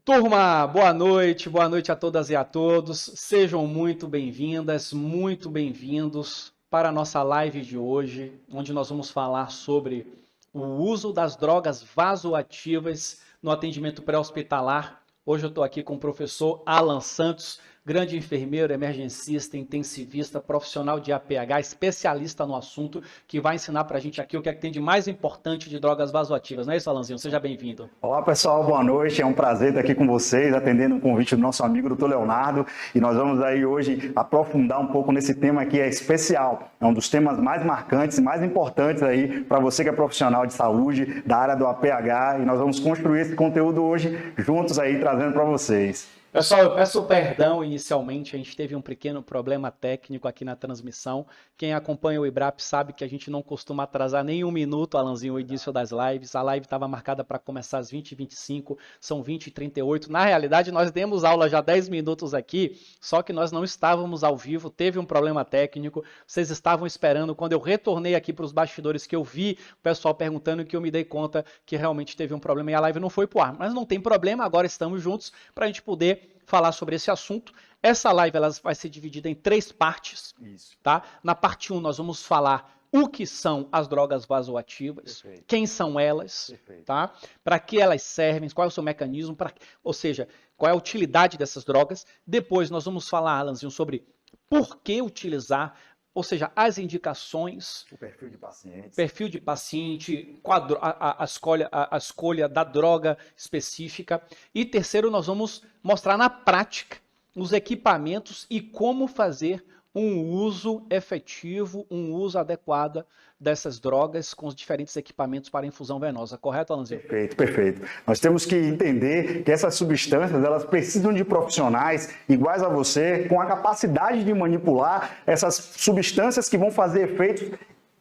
Turma, boa noite a todas e a todos. Sejam muito bem-vindas, muito bem-vindos para a nossa live de hoje, onde nós vamos falar sobre o uso das drogas vasoativas no atendimento pré-hospitalar. Hoje eu estou aqui com o professor Alan Santos, grande enfermeiro, emergencista, intensivista, profissional de APH, especialista no assunto, que vai ensinar para a gente aqui o que é que tem de mais importante de drogas vasoativas. Não é isso, Alanzinho? Seja bem-vindo. Olá pessoal, boa noite, é um prazer estar aqui com vocês, atendendo o convite do nosso amigo Dr. Leonardo, e nós vamos aí hoje aprofundar um pouco nesse tema que é especial, é um dos temas mais marcantes e mais importantes aí para você que é profissional de saúde, da área do APH, e nós vamos construir esse conteúdo hoje juntos aí, trazendo para vocês. Pessoal, eu peço perdão inicialmente, a gente teve um pequeno problema técnico aqui na transmissão. Quem acompanha o IBRAP sabe que a gente não costuma atrasar nem um minuto, Alanzinho, o início das lives. A live estava marcada para começar às 20h25, são 20h38. Na realidade, nós demos aula já 10 minutos aqui, só que nós não estávamos ao vivo, teve um problema técnico. Vocês estavam esperando, quando eu retornei aqui para os bastidores, que eu vi o pessoal perguntando, que eu me dei conta que realmente teve um problema e a live não foi para o ar. Mas não tem problema, agora estamos juntos para a gente poder falar sobre esse assunto. Essa live ela vai ser dividida em 3 partes. Isso. Tá? Na parte 1 nós vamos falar o que são as drogas vasoativas, Perfeito. Quem são elas, Perfeito. tá? Para que elas servem, qual é o seu mecanismo, ou seja, qual é a utilidade dessas drogas. Depois nós vamos falar, Alanzinho, sobre por que utilizar, ou seja, as indicações, O perfil de pacientes. perfil de paciente, a escolha da droga específica. E terceiro, nós vamos mostrar na prática os equipamentos e como fazer um uso efetivo, um uso adequado dessas drogas com os diferentes equipamentos para infusão venosa. Correto, Alanzinho? Perfeito, perfeito. Nós temos que entender que essas substâncias, elas precisam de profissionais iguais a você, com a capacidade de manipular essas substâncias que vão fazer efeitos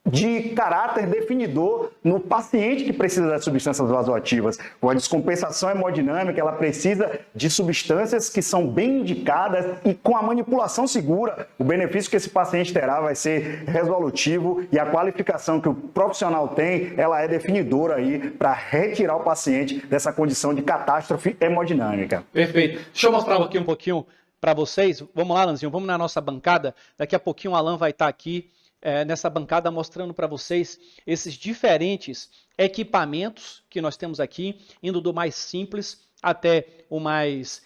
de caráter definidor no paciente que precisa das substâncias vasoativas. Com a descompensação hemodinâmica, ela precisa de substâncias que são bem indicadas e com a manipulação segura, o benefício que esse paciente terá vai ser resolutivo e a qualificação que o profissional tem, ela é definidora aí para retirar o paciente dessa condição de catástrofe hemodinâmica. Perfeito. Deixa eu mostrar aqui um pouquinho para vocês. Vamos lá, Alanzinho, vamos na nossa bancada. Daqui a pouquinho o Alan vai estar aqui nessa bancada mostrando para vocês esses diferentes equipamentos que nós temos aqui, indo do mais simples até o mais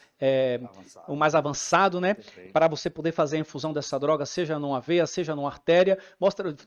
avançado, né? Para você poder fazer a infusão dessa droga, seja numa veia, seja numa artéria.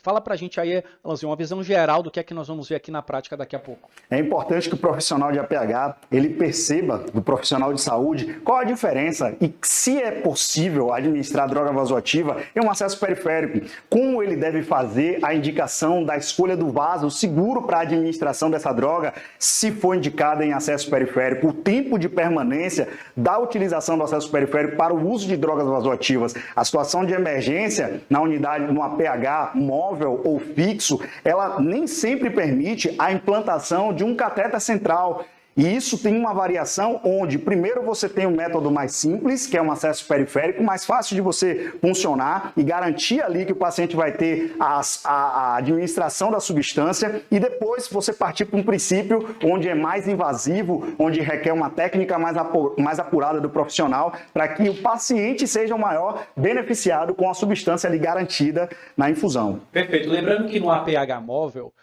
Fala pra gente aí, Alanzinho, uma visão geral do que é que nós vamos ver aqui na prática daqui a pouco. É importante que o profissional de APH, ele perceba do profissional de saúde qual a diferença e se é possível administrar droga vasoativa em um acesso periférico, como ele deve fazer a indicação da escolha do vaso seguro para a administração dessa droga, se for indicada em acesso periférico, o tempo de permanência da utilização do acesso periférico para o uso de drogas vasoativas. A situação de emergência na unidade, no APH móvel ou fixo, ela nem sempre permite a implantação de um catéter central. E isso tem uma variação onde, primeiro, você tem um método mais simples, que é um acesso periférico, mais fácil de você funcionar e garantir ali que o paciente vai ter a administração da substância, e depois você partir para um princípio onde é mais invasivo, onde requer uma técnica mais apurada do profissional, para que o paciente seja o maior beneficiado com a substância ali garantida na infusão. Perfeito. Lembrando que no APH móvel,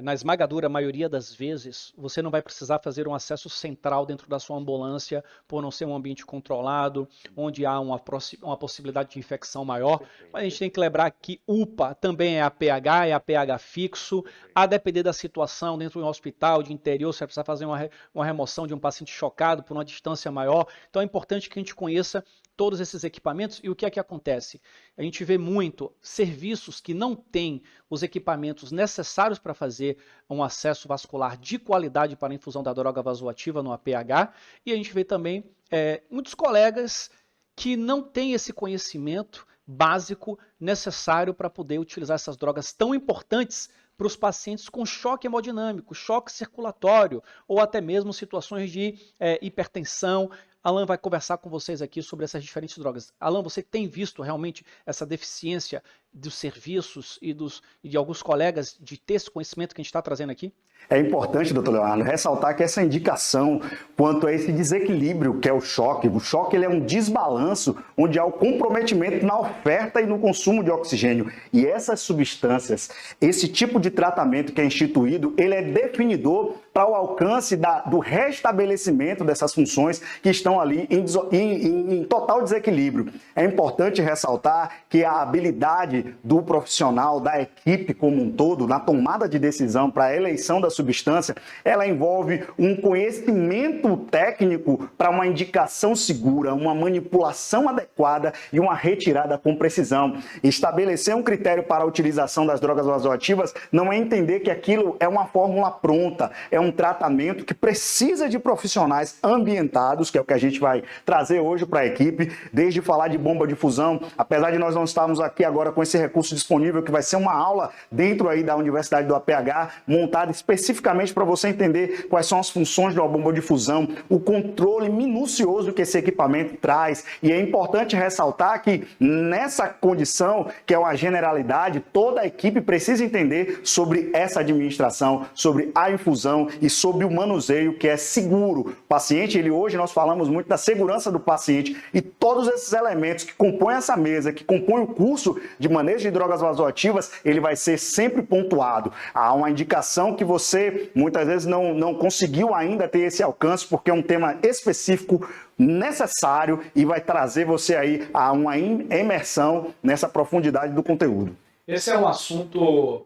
na esmagadora maioria das vezes, você não vai precisar fazer um acesso central dentro da sua ambulância, por não ser um ambiente controlado, onde há uma possibilidade de infecção maior. Mas a gente tem que lembrar que UPA também é APH, é APH fixo. A depender da situação, dentro de um hospital de interior, você vai precisar fazer uma remoção de um paciente chocado por uma distância maior. Então é importante que a gente conheça todos esses equipamentos. E o que é que acontece? A gente vê muito serviços que não têm os equipamentos necessários para fazer um acesso vascular de qualidade para a infusão da droga vasoativa no APH, e a gente vê também muitos colegas que não têm esse conhecimento básico necessário para poder utilizar essas drogas tão importantes para os pacientes com choque hemodinâmico, choque circulatório, ou até mesmo situações de hipertensão. Alan vai conversar com vocês aqui sobre essas diferentes drogas. Alan, você tem visto realmente essa deficiência dos serviços e de alguns colegas de ter esse conhecimento que a gente está trazendo aqui? É importante, doutor Leonardo, ressaltar que essa indicação quanto a esse desequilíbrio que é o choque ele é um desbalanço onde há o comprometimento na oferta e no consumo de oxigênio. E essas substâncias, esse tipo de tratamento que é instituído, ele é definidor para o alcance do restabelecimento dessas funções que estão ali em total desequilíbrio. É importante ressaltar que a habilidade do profissional, da equipe como um todo, na tomada de decisão para a eleição da substância, ela envolve um conhecimento técnico para uma indicação segura, uma manipulação adequada e uma retirada com precisão. Estabelecer um critério para a utilização das drogas vasoativas não é entender que aquilo é uma fórmula pronta, é um tratamento que precisa de profissionais ambientados, que é o que a gente vai trazer hoje para a equipe, desde falar de bomba de fusão, apesar de nós não estarmos aqui agora com esse recurso disponível, que vai ser uma aula dentro aí da Universidade do APH, montada especificamente para você entender quais são as funções de uma bomba de fusão, o controle minucioso que esse equipamento traz. E é importante ressaltar que nessa condição, que é uma generalidade, toda a equipe precisa entender sobre essa administração, sobre a infusão e sobre o manuseio, que é seguro. O paciente, hoje nós falamos muito da segurança do paciente, e todos esses elementos que compõem essa mesa, que compõem o curso de manejo de drogas vasoativas, ele vai ser sempre pontuado. Há uma indicação que você muitas vezes não conseguiu ainda ter esse alcance, porque é um tema específico, necessário, e vai trazer você aí a uma imersão nessa profundidade do conteúdo. Esse é um assunto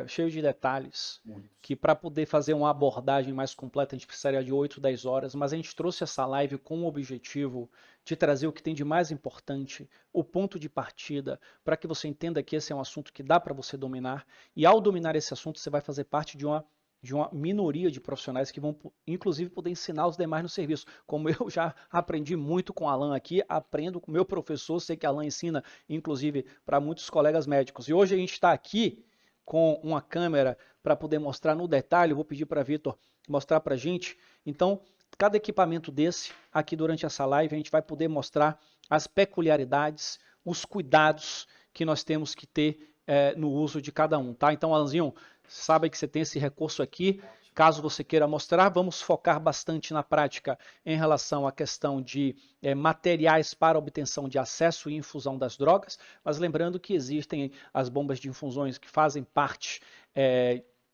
cheio de detalhes, que para poder fazer uma abordagem mais completa a gente precisaria de 8, 10 horas, mas a gente trouxe essa live com o objetivo de trazer o que tem de mais importante, o ponto de partida, para que você entenda que esse é um assunto que dá para você dominar, e ao dominar esse assunto você vai fazer parte de uma minoria de profissionais que vão, inclusive, poder ensinar os demais no serviço. Como eu já aprendi muito com o Alan aqui, aprendo com o meu professor, sei que Alan ensina, inclusive, para muitos colegas médicos. E hoje a gente está aqui com uma câmera para poder mostrar no detalhe. Eu vou pedir para Vitor mostrar para a gente. Então, cada equipamento desse, aqui durante essa live, a gente vai poder mostrar as peculiaridades, os cuidados que nós temos que ter no uso de cada um, tá? Então, Alanzinho, sabe que você tem esse recurso aqui. Caso você queira mostrar, vamos focar bastante na prática em relação à questão de materiais para obtenção de acesso e infusão das drogas, mas lembrando que existem as bombas de infusões que fazem parte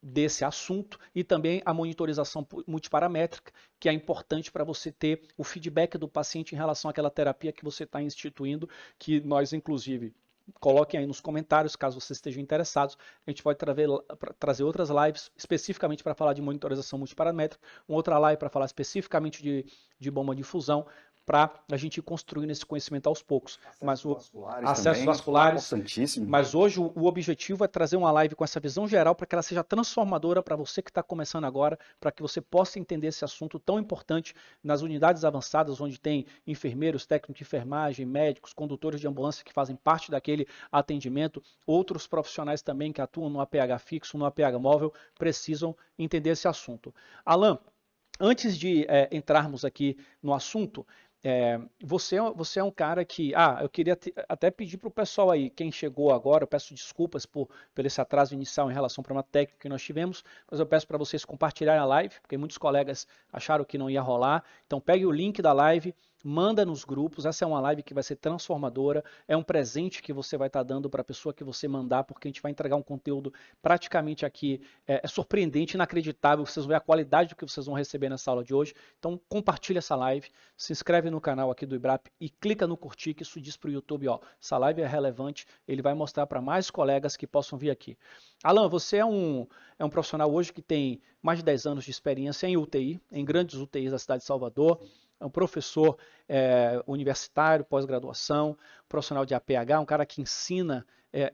desse assunto, e também a monitorização multiparamétrica, que é importante para você ter o feedback do paciente em relação àquela terapia que você está instituindo, que nós, inclusive, coloquem aí nos comentários, caso vocês estejam interessados. A gente vai trazer outras lives especificamente para falar de monitorização multiparamétrica, uma outra live para falar especificamente de bomba de fusão, para a gente ir construindo esse conhecimento aos poucos. Acessos vasculares, mas hoje o objetivo é trazer uma live com essa visão geral para que ela seja transformadora para você que está começando agora, para que você possa entender esse assunto tão importante nas unidades avançadas, onde tem enfermeiros, técnicos de enfermagem, médicos, condutores de ambulância que fazem parte daquele atendimento, outros profissionais também que atuam no APH fixo, no APH móvel, precisam entender esse assunto. Alan, antes de entrarmos aqui no assunto, você é um cara que, eu queria até pedir para o pessoal aí, quem chegou agora, eu peço desculpas por esse atraso inicial em relação ao problema técnico que nós tivemos, mas eu peço para vocês compartilharem a live, porque muitos colegas acharam que não ia rolar. Então pegue o link da live, manda nos grupos. Essa é uma live que vai ser transformadora, é um presente que você vai estar dando para a pessoa que você mandar, porque a gente vai entregar um conteúdo praticamente aqui, surpreendente, inacreditável. Vocês vão ver a qualidade do que vocês vão receber nessa aula de hoje. Então compartilha essa live, se inscreve no canal aqui do IBRAP e clica no curtir, que isso diz para o YouTube, essa live é relevante, ele vai mostrar para mais colegas que possam vir aqui. Alan, você é um profissional hoje que tem mais de 10 anos de experiência em UTI, em grandes UTIs da cidade de Salvador, é um professor universitário, pós-graduação, profissional de APH, um cara que ensina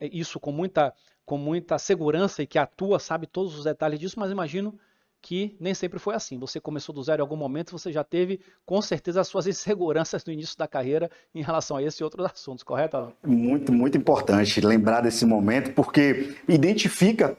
isso com muita segurança e que atua, sabe todos os detalhes disso, mas imagino que nem sempre foi assim. Você começou do zero em algum momento, você já teve, com certeza, as suas inseguranças no início da carreira em relação a esse e outros assuntos, correto, Alan? Muito importante lembrar desse momento, porque identifica,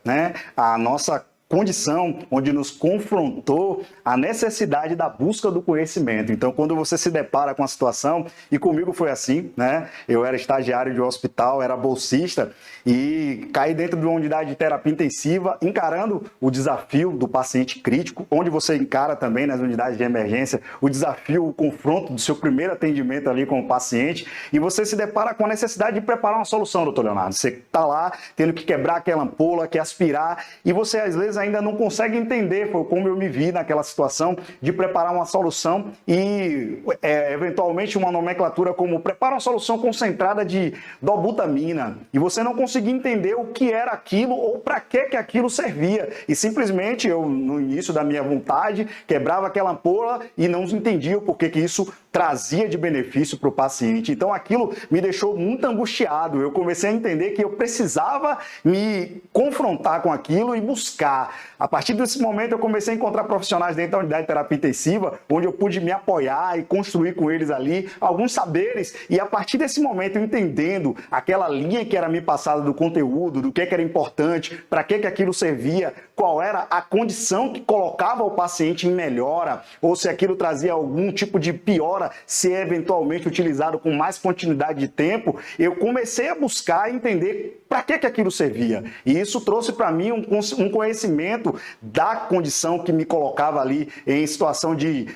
a nossa condição onde nos confrontou a necessidade da busca do conhecimento. Então, quando você se depara com a situação, e comigo foi assim, né? Eu era estagiário de um hospital, era bolsista, e caí dentro de uma unidade de terapia intensiva, encarando o desafio do paciente crítico, onde você encara também nas unidades de emergência o desafio, o confronto do seu primeiro atendimento ali com o paciente, e você se depara com a necessidade de preparar uma solução, doutor Leonardo. Você está lá tendo que quebrar aquela ampola, que aspirar, e você às vezes ainda não consegue entender, foi como eu me vi naquela situação, de preparar uma solução e eventualmente uma nomenclatura como prepara uma solução concentrada de dobutamina, e você não conseguia entender o que era aquilo ou para que aquilo servia, e simplesmente eu, no início da minha vontade, quebrava aquela ampola e não entendia o porquê que isso trazia de benefício para o paciente. Então aquilo me deixou muito angustiado. Eu comecei a entender que eu precisava me confrontar com aquilo e buscar. A partir desse momento eu comecei a encontrar profissionais dentro da unidade de terapia intensiva, onde eu pude me apoiar e construir com eles ali alguns saberes, e a partir desse momento, entendendo aquela linha que era me passada do conteúdo, do que era importante, para que aquilo servia, qual era a condição que colocava o paciente em melhora, ou se aquilo trazia algum tipo de piora, se é eventualmente utilizado com mais continuidade de tempo, eu comecei a buscar e entender para que aquilo servia. E isso trouxe para mim um conhecimento da condição que me colocava ali em situação de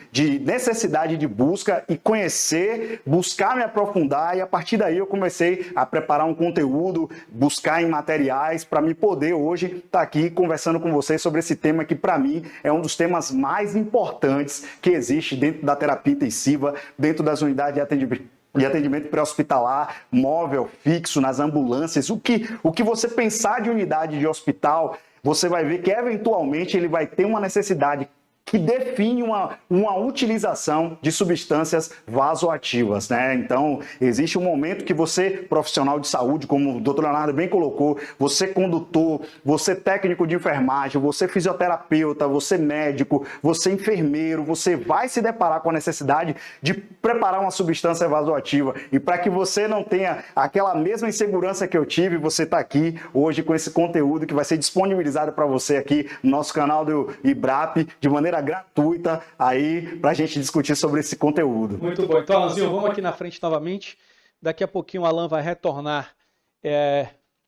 necessidade de busca, e conhecer, buscar me aprofundar, e a partir daí eu comecei a preparar um conteúdo, buscar em materiais para me poder hoje estar aqui conversando com vocês sobre esse tema que para mim é um dos temas mais importantes que existe dentro da terapia intensiva, dentro das unidades de atendimento pré-hospitalar, móvel, fixo, nas ambulâncias. O que você pensar de unidade de hospital, você vai ver que eventualmente ele vai ter uma necessidade que define uma utilização de substâncias vasoativas, né? Então, existe um momento que você, profissional de saúde, como o Dr. Leonardo bem colocou, você condutor, você técnico de enfermagem, você fisioterapeuta, você médico, você enfermeiro, você vai se deparar com a necessidade de preparar uma substância vasoativa. E para que você não tenha aquela mesma insegurança que eu tive, você está aqui hoje com esse conteúdo que vai ser disponibilizado para você aqui no nosso canal do IBRAP, de maneira gratuita aí para a gente discutir sobre esse conteúdo. Muito bom. Então, Alanzinho, vamos aqui na frente novamente. Daqui a pouquinho o Alan vai retornar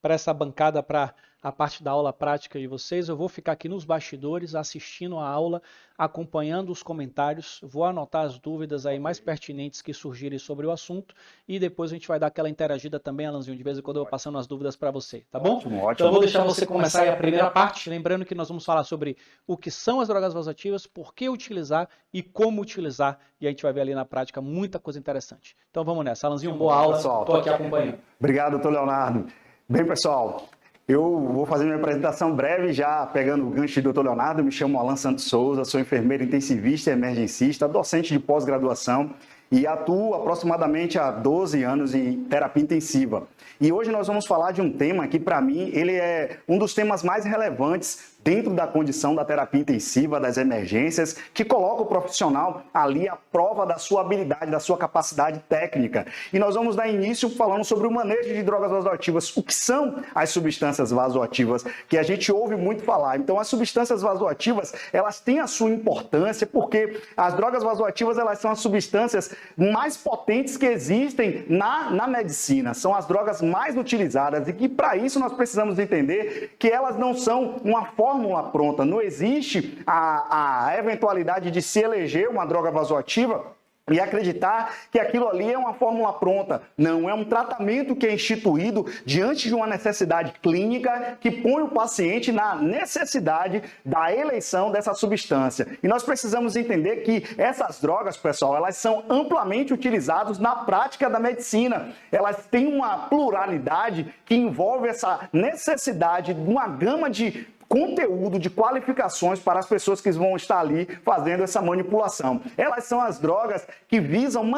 para essa bancada, para a parte da aula prática de vocês. Eu vou ficar aqui nos bastidores assistindo a aula, acompanhando os comentários, vou anotar as dúvidas aí mais pertinentes que surgirem sobre o assunto, e depois a gente vai dar aquela interagida também, Alanzinho, de vez em quando eu vou passando as dúvidas para você, tá bom? Ótimo, ótimo. Então eu vou deixar você começar aí a primeira parte, lembrando que nós vamos falar sobre o que são as drogas vasoativas, por que utilizar e como utilizar, e a gente vai ver ali na prática muita coisa interessante. Então vamos nessa. Alanzinho, boa aula, estou aqui acompanhando. Obrigado, doutor Leonardo. Bem, pessoal, eu vou fazer minha apresentação breve, já pegando o gancho do Dr. Leonardo. Me chamo Alan Santos Souza, sou enfermeiro intensivista e emergencista, docente de pós-graduação e atuo aproximadamente há 12 anos em terapia intensiva. E hoje nós vamos falar de um tema que, para mim, ele é um dos temas mais relevantes dentro da condição da terapia intensiva, das emergências, que coloca o profissional ali à prova da sua habilidade, da sua capacidade técnica. E nós vamos dar início falando sobre o manejo de drogas vasoativas. O que são as substâncias vasoativas, que a gente ouve muito falar. Então, as substâncias vasoativas, elas têm a sua importância, porque as drogas vasoativas, elas são as substâncias mais potentes que existem na medicina. São as drogas mais utilizadas, e que, para isso, nós precisamos entender que elas não são uma fórmula pronta. Não existe a eventualidade de se eleger uma droga vasoativa e acreditar que aquilo ali é uma fórmula pronta. Não, é um tratamento que é instituído diante de uma necessidade clínica que põe o paciente na necessidade da eleição dessa substância. E nós precisamos entender que essas drogas, pessoal, elas são amplamente utilizadas na prática da medicina. Elas têm uma pluralidade que envolve essa necessidade de uma gama de conteúdo, de qualificações para as pessoas que vão estar ali fazendo essa manipulação. Elas são as drogas que visam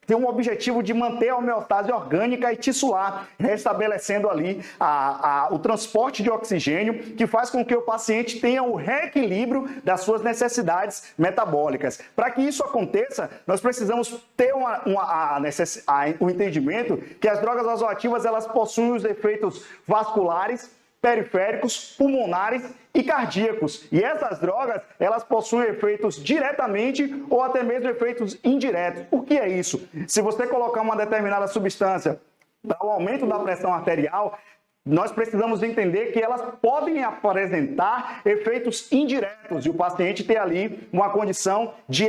tem um objetivo de manter a homeostase orgânica e tissular, restabelecendo ali o transporte de oxigênio, que faz com que o paciente tenha o reequilíbrio das suas necessidades metabólicas. Para que isso aconteça, nós precisamos ter o entendimento que as drogas vasoativas, elas possuem os efeitos vasculares, periféricos, pulmonares e cardíacos. E essas drogas, elas possuem efeitos diretamente ou até mesmo efeitos indiretos. O que é isso? Se você colocar uma determinada substância para o aumento da pressão arterial, nós precisamos entender que elas podem apresentar efeitos indiretos e o paciente ter ali uma condição de